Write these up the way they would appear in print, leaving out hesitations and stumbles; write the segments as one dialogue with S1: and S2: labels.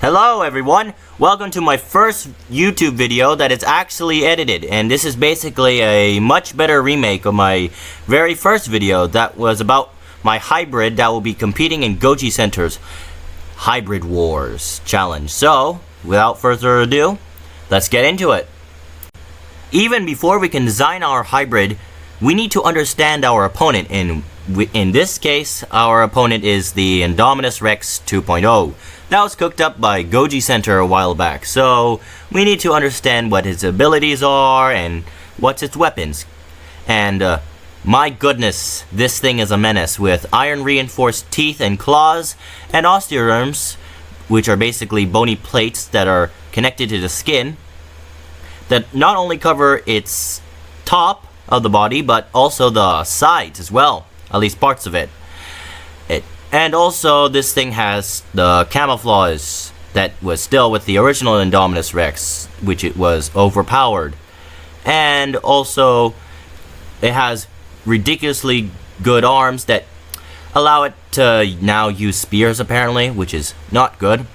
S1: Hello everyone, welcome to my first YouTube video that is actually edited, and this is basically a much better remake of my very first video that was about my hybrid that will be competing in Goji Center's Hybrid Wars challenge. So, without further ado, let's get into it. Even before we can design our hybrid, we need to understand our opponent. In this case, our opponent is the Indominus Rex 2.0. That was cooked up by Goji Center a while back, so we need to understand what his abilities are and what's its weapons. And my goodness, this thing is a menace with iron reinforced teeth and claws and osteoderms, which are basically bony plates that are connected to the skin that not only cover its top of the body but also the sides as well, at least parts of it. And also, this thing has the camouflage that was still with the original Indominus Rex, which it was overpowered. And also, it has ridiculously good arms that allow it to now use spears apparently, which is not good.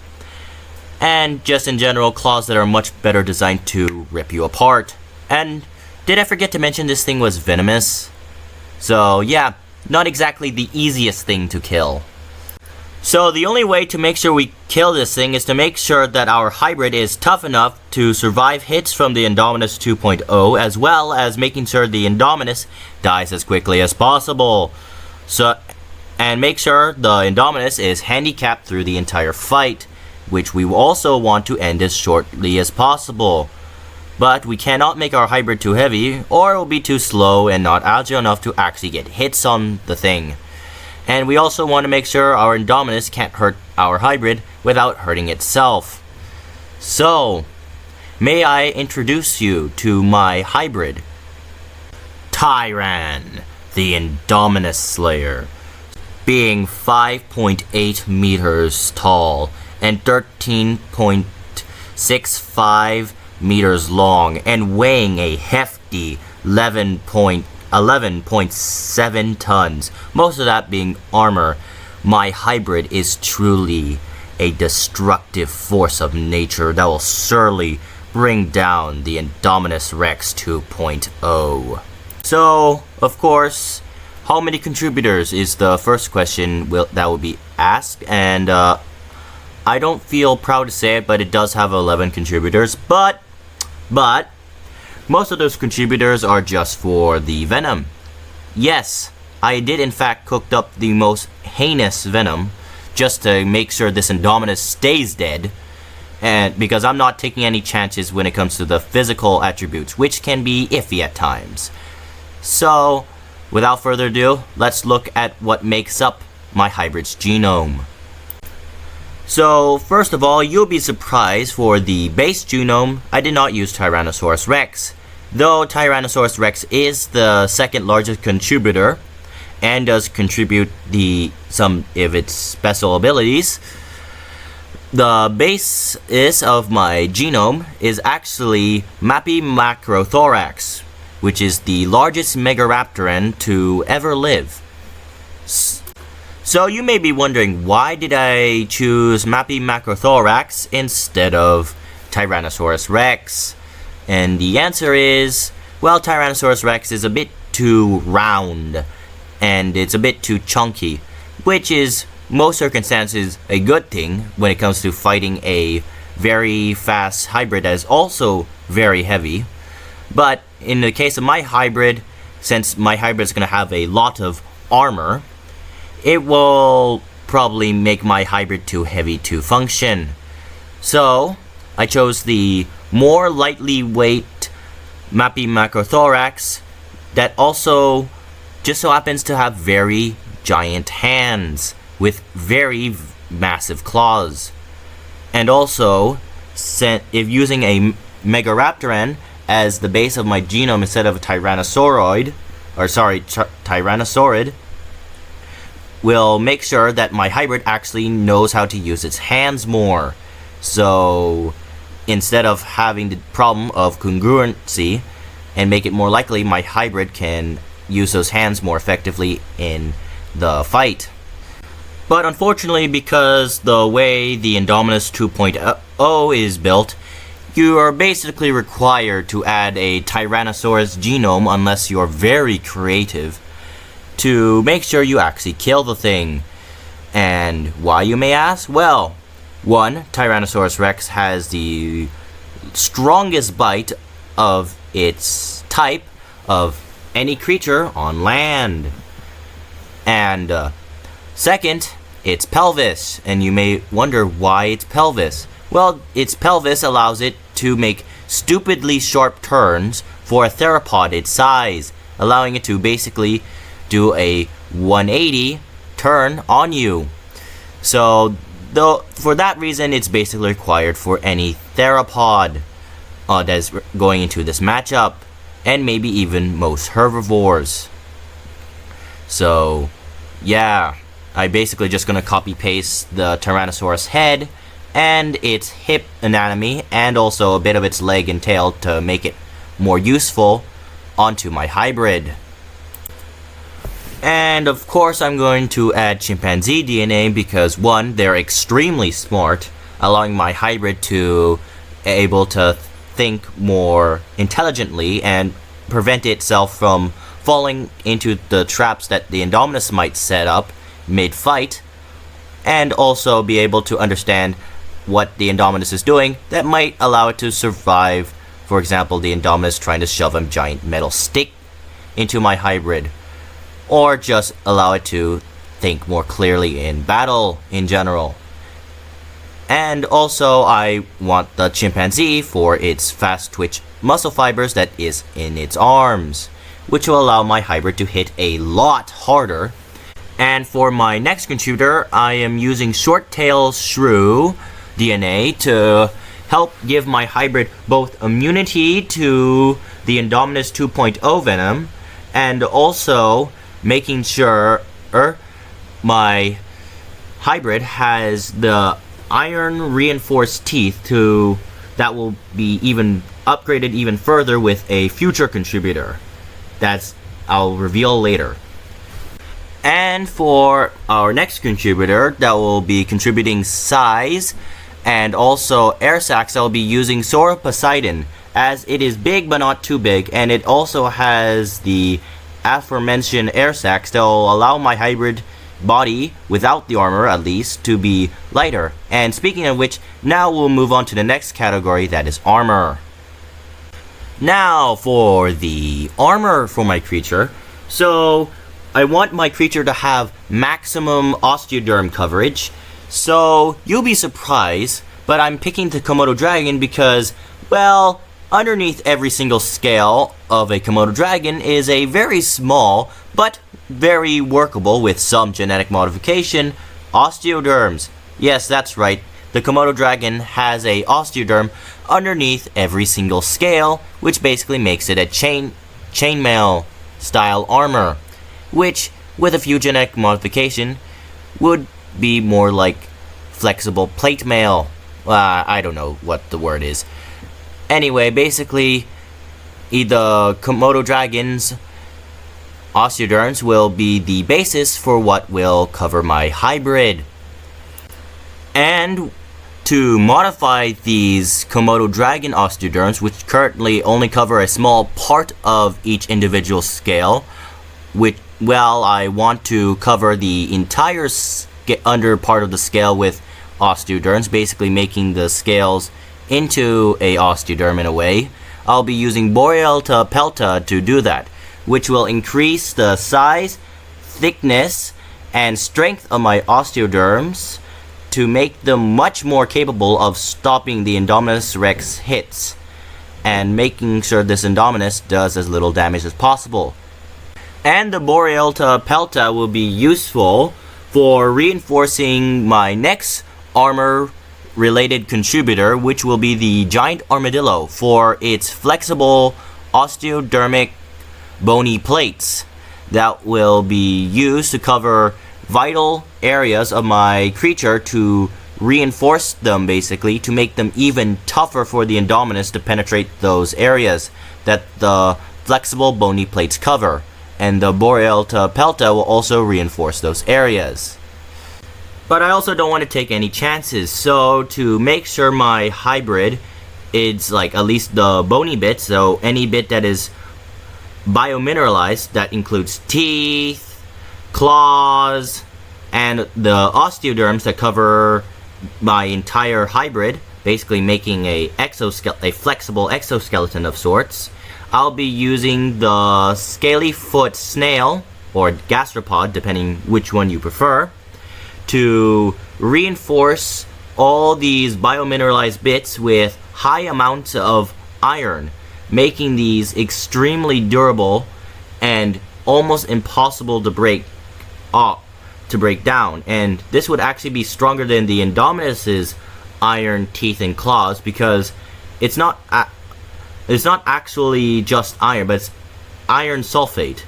S1: And just in general, claws that are much better designed to rip you apart. And did I forget to mention this thing was venomous? So yeah, not exactly the easiest thing to kill. So the only way to make sure we kill this thing is to make sure that our hybrid is tough enough to survive hits from the Indominus 2.0, as well as making sure the Indominus dies as quickly as possible. And make sure the Indominus is handicapped through the entire fight, which we also want to end as shortly as possible. But we cannot make our hybrid too heavy, or it will be too slow and not agile enough to actually get hits on the thing. And we also want to make sure our Indominus can't hurt our hybrid without hurting itself. So, may I introduce you to my hybrid, Tyran, the Indominus Slayer. Being 5.8 meters tall and 13.65 meters long and weighing a hefty 11.7 tons, most of that being armor, my hybrid is truly a destructive force of nature that will surely bring down the Indominus Rex 2.0. So, of course, how many contributors is the first question that will be asked, and I don't feel proud to say it, but it does have 11 contributors, but most of those contributors are just for the venom. Yes, I did in fact cook up the most heinous venom just to make sure this Indominus stays dead, and because I'm not taking any chances when it comes to the physical attributes, which can be iffy at times. So, without further ado, let's look at what makes up my hybrid's genome. So, first of all, you'll be surprised for the base genome, I did not use Tyrannosaurus Rex. Though Tyrannosaurus Rex is the second largest contributor and does contribute some of its special abilities, the basis of my genome is actually Macrothorax, which is the largest Megaraptoran to ever live. So you may be wondering, why did I choose Macrothorax instead of Tyrannosaurus Rex? And the answer is, well, Tyrannosaurus Rex is a bit too round and it's a bit too chunky, which is most circumstances a good thing when it comes to fighting a very fast hybrid that is also very heavy. But in the case of my hybrid, since my hybrid is going to have a lot of armor, it will probably make my hybrid too heavy to function. So, I chose the more lightly weight Macrothorax that also just so happens to have very giant hands with very massive claws. And also, if using a Megaraptoran as the base of my genome instead of a Tyrannosaurid, will make sure that my hybrid actually knows how to use its hands more. So, instead of having the problem of congruency and make it more likely my hybrid can use those hands more effectively in the fight. But unfortunately, because the way the Indominus 2.0 is built, you are basically required to add a Tyrannosaurus genome unless you're very creative to make sure you actually kill the thing. And why, you may ask? Well, 1. Tyrannosaurus Rex has the strongest bite of its type of any creature on land. And 2nd, its pelvis. And you may wonder why its pelvis. Well, its pelvis allows it to make stupidly sharp turns for a theropod its size, allowing it to basically do a 180 turn on you. So, for that reason, it's basically required for any theropod that's going into this matchup, and maybe even most herbivores. So, yeah, I basically just gonna copy paste the Tyrannosaurus head and its hip anatomy and also a bit of its leg and tail to make it more useful onto my hybrid. And of course I'm going to add chimpanzee DNA because 1, they're extremely smart, allowing my hybrid to able to think more intelligently and prevent itself from falling into the traps that the Indominus might set up mid-fight, and also be able to understand what the Indominus is doing that might allow it to survive. For example, the Indominus trying to shove a giant metal stick into my hybrid, or just allow it to think more clearly in battle in general. And also I want the chimpanzee for its fast twitch muscle fibers that is in its arms, which will allow my hybrid to hit a lot harder. And for my next contributor, I am using short tail shrew DNA to help give my hybrid both immunity to the Indominus 2.0 venom and also making sure my hybrid has the iron reinforced teeth that will be even upgraded even further with a future contributor I'll reveal later. And for our next contributor that will be contributing size and also air sacs, I'll be using Sora Poseidon, as it is big but not too big, and it also has the aforementioned air sacs that will allow my hybrid body, without the armor at least, to be lighter. And speaking of which, now we'll move on to the next category, that is armor. Now for the armor for my creature. So I want my creature to have maximum osteoderm coverage. So you'll be surprised, but I'm picking the Komodo dragon because, well, underneath every single scale of a Komodo dragon is a very small but very workable, with some genetic modification, osteoderms. Yes, that's right. The Komodo dragon has a osteoderm underneath every single scale, which basically makes it a chainmail style armor, which with a few genetic modification would be more like flexible plate mail. I don't know what the word is. Anyway, basically the Komodo dragon's osteoderms will be the basis for what will cover my hybrid. And to modify these Komodo dragon osteoderms, which currently only cover a small part of each individual scale, I want to cover the entire under part of the scale with osteoderms, basically making the scales into a osteoderm in a way. I'll be using Borealta pelta to do that, which will increase the size, thickness, and strength of my osteoderms to make them much more capable of stopping the Indominus Rex hits and making sure this Indominus does as little damage as possible. And the Borealta pelta will be useful for reinforcing my next armor related contributor, which will be the giant armadillo for its flexible osteodermic bony plates that will be used to cover vital areas of my creature, to reinforce them, basically to make them even tougher for the Indominus to penetrate those areas that the flexible bony plates cover. And the Borealta pelta will also reinforce those areas. But I also don't want to take any chances, so to make sure my hybrid is like at least the bony bit, so any bit that is biomineralized, that includes teeth, claws, and the osteoderms that cover my entire hybrid, basically making a flexible exoskeleton of sorts. I'll be using the scaly foot snail, or gastropod, depending which one you prefer, to reinforce all these biomineralized bits with high amounts of iron, making these extremely durable and almost impossible to break down. And this would actually be stronger than the Indominus's iron teeth and claws, because it's not actually just iron, but it's iron sulfate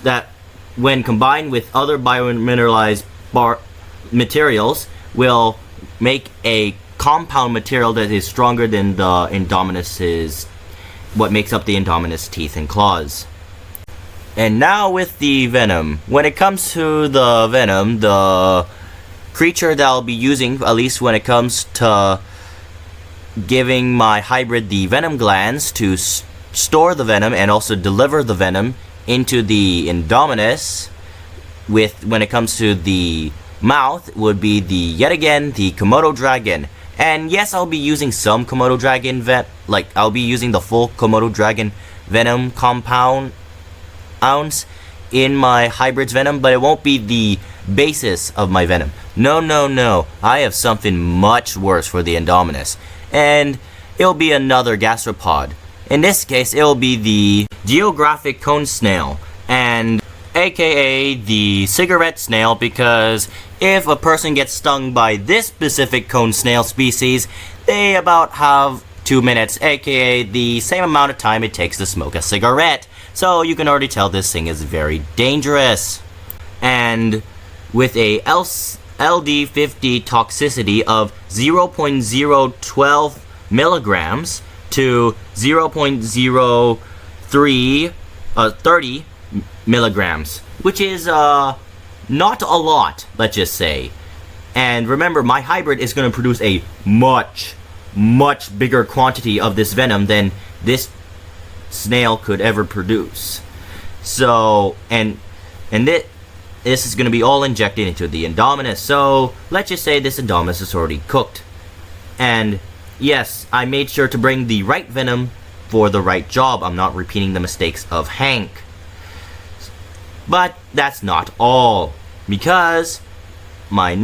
S1: that, when combined with other biomineralized materials, will make a compound material that is stronger than the Indominus's, what makes up the Indominus teeth and claws. And now with the venom. When it comes to the venom, the creature that I'll be using, at least when it comes to giving my hybrid the venom glands to store the venom and also deliver the venom into the Indominus, when it comes to the mouth, would be yet again the Komodo dragon. And yes, I'll be using some Komodo dragon I'll be using the full Komodo dragon venom compound ounce in my hybrid's venom, but it won't be the basis of my venom. No, I have something much worse for the Indominus, and it'll be another gastropod. In this case, it'll be the geographic cone snail, and aka the cigarette snail, because if a person gets stung by this specific cone snail species, they about have 2 minutes, aka the same amount of time it takes to smoke a cigarette. So you can already tell this thing is very dangerous. And with a LD50 toxicity of 0.012 milligrams to 0.30 milligrams, which is not a lot, let's just say. And remember, my hybrid is going to produce a much bigger quantity of this venom than this snail could ever produce. So, and this is going to be all injected into the Indominus. So let's just say this Indominus is already cooked. And yes, I made sure to bring the right venom for the right job. I'm not repeating the mistakes of Hank. But that's not all, because I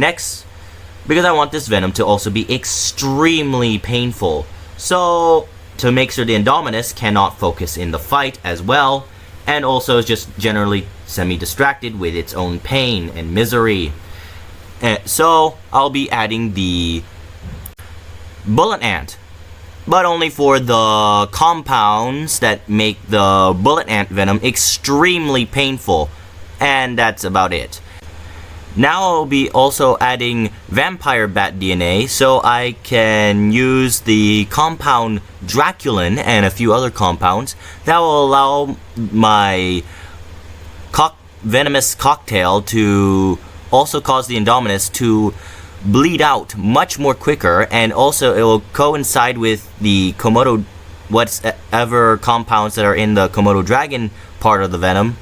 S1: want this venom to also be extremely painful. So, to make sure the Indominus cannot focus in the fight as well, and also is just generally semi-distracted with its own pain and misery. So, I'll be adding the bullet ant, but only for the compounds that make the bullet ant venom extremely painful, and that's about it. Now I'll be also adding vampire bat DNA, so I can use the compound Draculin and a few other compounds that will allow my venomous cocktail to also cause the Indominus to bleed out much more quicker, and also it will coincide with the Komodo, whatever compounds that are in the Komodo dragon part of the venom,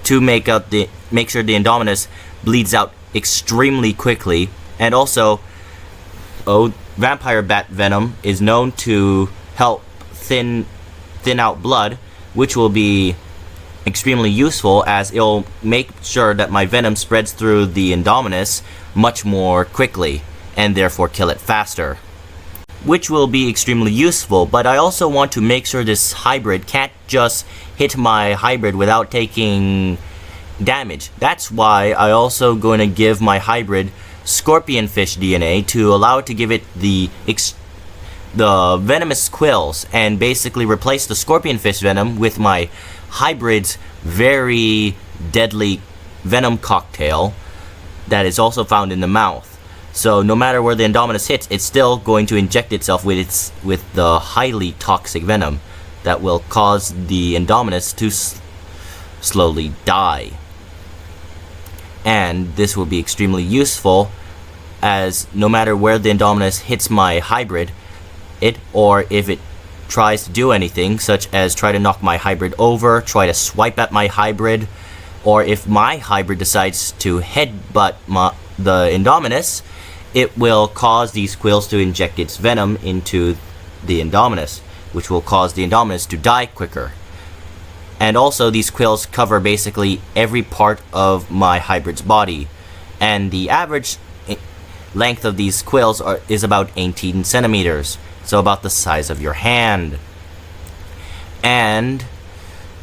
S1: to make sure the Indominus bleeds out extremely quickly. And also, vampire bat venom is known to help thin out blood, which will be extremely useful, as it'll make sure that my venom spreads through the Indominus much more quickly, and therefore kill it faster, which will be extremely useful. But I also want to make sure this hybrid can't just hit my hybrid without taking damage. That's why I also going to give my hybrid scorpion fish DNA to allow it to give it the venomous quills, and basically replace the scorpion fish venom with my hybrid's very deadly venom cocktail that is also found in the mouth. So no matter where the Indominus hits, it's still going to inject itself with the highly toxic venom that will cause the Indominus to slowly die. And this will be extremely useful as no matter where the indominus hits my hybrid, or if it tries to do anything, such as try to knock my hybrid over, try to swipe at my hybrid, or if my hybrid decides to headbutt the indominus, it will cause these quills to inject its venom into the indominus, which will cause the indominus to die quicker. And also, these quills cover basically every part of my hybrid's body, and the average length of these quills is about 18 centimeters, so about the size of your hand. And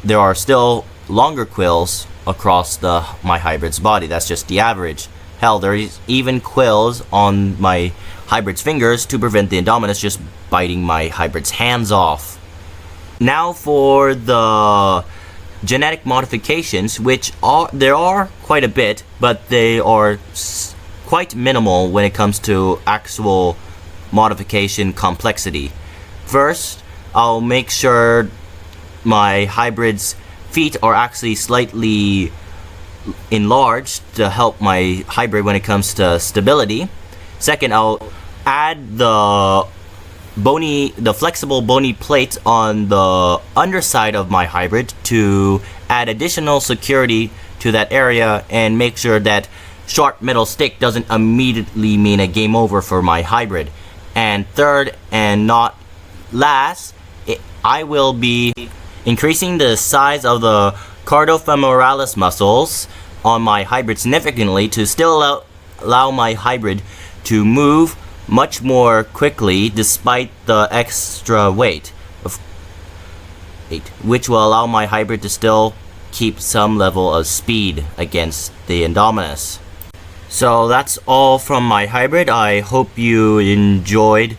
S1: there are still longer quills across my hybrid's body. That's just the average. Hell, there's even quills on my hybrid's fingers to prevent the indominus just biting my hybrid's hands off. Now for the genetic modifications, which there are quite a bit, but they are quite minimal when it comes to actual modification complexity. First, I'll make sure my hybrid's feet are actually slightly enlarged to help my hybrid when it comes to stability. Second, I'll add the flexible bony plate on the underside of my hybrid to add additional security to that area and make sure that sharp metal stick doesn't immediately mean a game over for my hybrid. And third, and not last, I will be increasing the size of the cardiofemoralis muscles on my hybrid significantly to still allow my hybrid to move much more quickly despite the extra weight, which will allow my hybrid to still keep some level of speed against the indominus. So that's all from my hybrid. I hope you enjoyed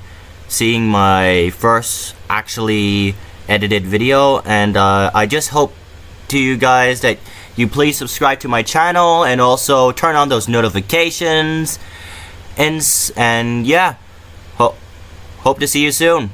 S1: seeing my first actually edited video, and I just hope to you guys that you please subscribe to my channel and also turn on those notifications, and yeah, hope to see you soon.